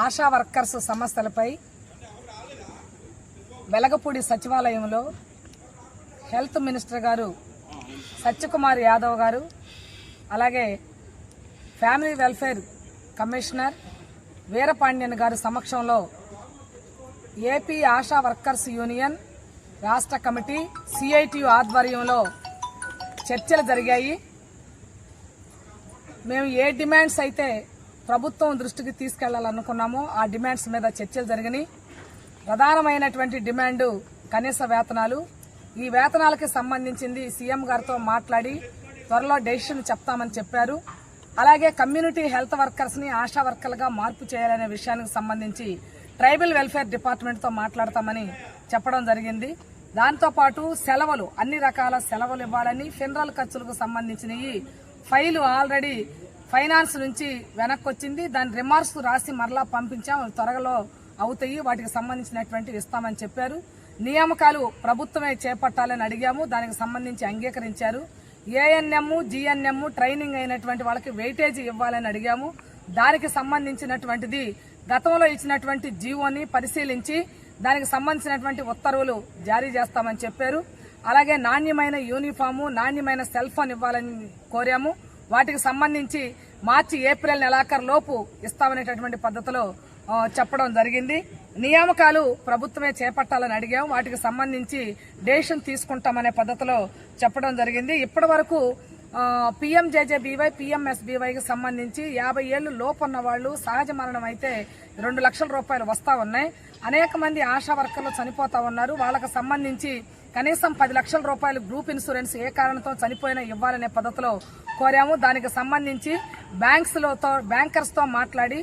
ASHA workers సమస్యలపై వెలగపూడి సచివాలయంలో health minister గారు సత్యకుమార్ యాదవ్ గారు, అలాగే ఫ్యామిలీ వెల్ఫేర్ కమిషనర్ వీరపాండ్యన్ గారి సమక్షంలో ఏపీ ఆశా వర్కర్స్ యూనియన్ రాష్ట్ర కమిటీ సిఐటియు ఆధ్వర్యంలో చర్చలు జరిగాయి. మేము ఏ డిమాండ్స్ అయితే ప్రభుత్వం దృష్టికి తీసుకెళ్లాలనుకున్నామో ఆ డిమాండ్స్ మీద చర్చలు జరిగినాయి. ప్రధానమైనటువంటి డిమాండు కనీస వేతనాలు. ఈ వేతనాలకి సంబంధించింది సీఎం గారితో మాట్లాడి త్వరలో డెసిషన్ చెప్తామని చెప్పారు. అలాగే కమ్యూనిటీ హెల్త్ వర్కర్స్ ని ఆశా వర్కర్లుగా మార్పు చేయాలనే విషయానికి సంబంధించి ట్రైబల్ వెల్ఫేర్ డిపార్ట్మెంట్ తో మాట్లాడతామని చెప్పడం జరిగింది. దాంతోపాటు సెలవులు, అన్ని రకాల సెలవులు ఇవ్వాలని, ఫినరల్ ఖర్చులకు సంబంధించినవి ఫైలు ఆల్రెడీ ఫైనాన్స్ నుంచి వెనక్కి వచ్చింది. దాని రిమార్క్స్ రాసి మరలా పంపించాం, త్వరలో అవుతాయి, వాటికి సంబంధించినటువంటి ఇస్తామని చెప్పారు. నియామకాలు ప్రభుత్వమే చేపట్టాలని అడిగాము, దానికి సంబంధించి అంగీకరించారు. ఏఎన్ఎం, జిఎన్ఎం ట్రైనింగ్ అయినటువంటి వాళ్ళకి వెయిటేజ్ ఇవ్వాలని అడిగాము. దానికి సంబంధించినటువంటిది గతంలో ఇచ్చినటువంటి జీవోని పరిశీలించి దానికి సంబంధించినటువంటి ఉత్తర్వులు జారీ చేస్తామని చెప్పారు. అలాగే నాణ్యమైన యూనిఫాము, నాణ్యమైన సెల్ ఫోన్ ఇవ్వాలని కోరాము. వాటికి సంబంధించి మార్చి ఏప్రిల్ నెలాఖరు లోపు ఇస్తామనేటటువంటి పద్ధతిలో చెప్పడం జరిగింది. నియామకాలు ప్రభుత్వమే చేపట్టాలని అడిగాము, వాటికి సంబంధించి డెసిషన్ తీసుకుంటామనే పద్ధతిలో చెప్పడం జరిగింది. ఇప్పటి వరకు పిఎంజేజేబీవై, పిఎంఎస్బీవైకి సంబంధించి 50 ఏళ్లు లోపున్న వాళ్ళు సహజ మరణం అయితే 2 లక్షల రూపాయలు వస్తా ఉన్నాయి. అనేక మంది ఆశా వర్కర్లు చనిపోతా ఉన్నారు. వాళ్ళకి సంబంధించి కనీసం 10 లక్షల రూపాయలు గ్రూప్ ఇన్సూరెన్స్ ఏ కారణంతో చనిపోయినా ఇవ్వాలనే పద్ధతిలో కోరాము. దానికి సంబంధించి బ్యాంకర్స్ తో మాట్లాడి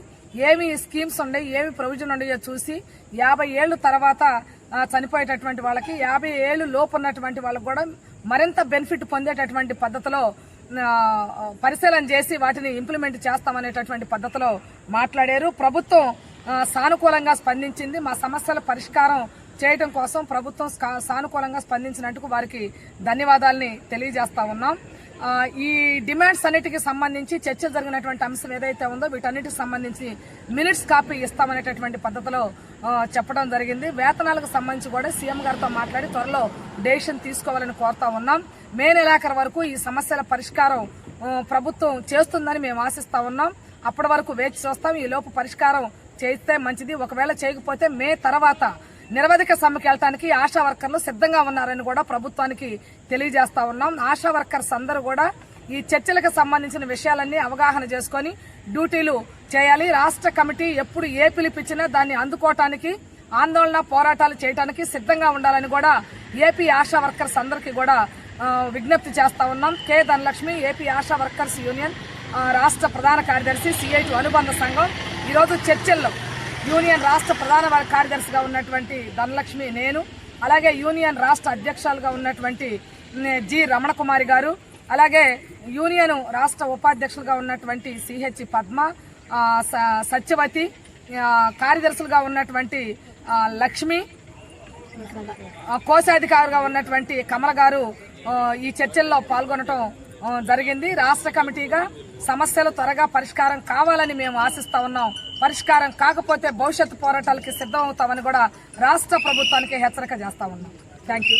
ఏమి స్కీమ్స్ ఉన్నాయి, ఏమి ప్రొవిజన్ ఉన్నాయో చూసి 50 ఏళ్ల తర్వాత చనిపోయేటటువంటి వాళ్ళకి 50 ఏళ్లు లోపు ఉన్నటువంటి వాళ్ళకి కూడా మరింత బెనిఫిట్ పొందేటటువంటి పద్ధతిలో పరిశీలన చేసి వాటిని ఇంప్లిమెంట్ చేస్తామనేటటువంటి పద్ధతిలో మాట్లాడారు. ప్రభుత్వం సానుకూలంగా స్పందించింది. మా సమస్యల పరిష్కారం చేయడం కోసం ప్రభుత్వం సానుకూలంగా స్పందించినందుకు వారికి ధన్యవాదాలని తెలియజేస్తా ఉన్నాం. ఈ డిమాండ్స్ అన్నిటికీ సంబంధించి చర్చలు జరిగినటువంటి అంశం ఏదైతే ఉందో వీటన్నిటికి సంబంధించి మినిట్స్ కాపీ ఇస్తామనేటటువంటి పద్ధతిలో చెప్పడం జరిగింది. వేతనాలకు సంబంధించి కూడా సీఎం గారితో మాట్లాడి త్వరలో డెసిషన్ తీసుకోవాలని కోరుతా ఉన్నాం. మే నెలాఖరు వరకు ఈ సమస్యల పరిష్కారం ప్రభుత్వం చేస్తుందని మేము ఆశిస్తా ఉన్నాం. అప్పటి వరకు వేచి చూస్తాం. ఈ లోపు పరిష్కారం చేస్తే మంచిది. ఒకవేళ చేయకపోతే మే తర్వాత నిరవధిక సమ్మెకి వెళ్ళటానికి ఆశా వర్కర్లు సిద్ధంగా ఉన్నారని కూడా ప్రభుత్వానికి తెలియజేస్తా ఉన్నాం. ఆశా వర్కర్స్ అందరూ కూడా ఈ చర్చలకు సంబంధించిన విషయాలన్నీ అవగాహన చేసుకుని డ్యూటీలు చేయాలి. రాష్ట్ర కమిటీ ఎప్పుడు ఏ పిలిపించినా దాన్ని అందుకోవటానికి, ఆందోళన పోరాటాలు చేయడానికి సిద్ధంగా ఉండాలని కూడా ఏపీ ఆశా వర్కర్స్ అందరికీ కూడా విజ్ఞప్తి చేస్తా ఉన్నాం. K Dhanalakshmi, AP ASHA workers union రాష్ట్ర ప్రధాన కార్యదర్శి, సిఐటి అనుబంధ సంఘం. ఈరోజు చర్చల్లో యూనియన్ రాష్ట్ర ప్రధాన కార్యదర్శిగా ఉన్నటువంటి ధనలక్ష్మి, నేను, అలాగే యూనియన్ రాష్ట్ర అధ్యక్షులుగా ఉన్నటువంటి జి రమణకుమారి గారు, అలాగే యూనియన్ రాష్ట్ర ఉపాధ్యక్షులుగా ఉన్నటువంటి సిహెచ్ పద్మ, సత్యవతి, కార్యదర్శులుగా ఉన్నటువంటి లక్ష్మి, కోశాధికారిగా ఉన్నటువంటి కమల గారు ఈ చర్చల్లో పాల్గొనడం జరిగింది. రాష్ట్ర కమిటీగా సమస్యలు త్వరగా పరిష్కారం కావాలని మేము ఆశిస్తా ఉన్నాం. పరిష్కారం కాకపోతే భవిష్యత్తు పోరాటాలకి సిద్ధమవుతామని కూడా రాష్ట్ర ప్రభుత్వానికి హెచ్చరిక చేస్తా ఉన్నాం. Thank you.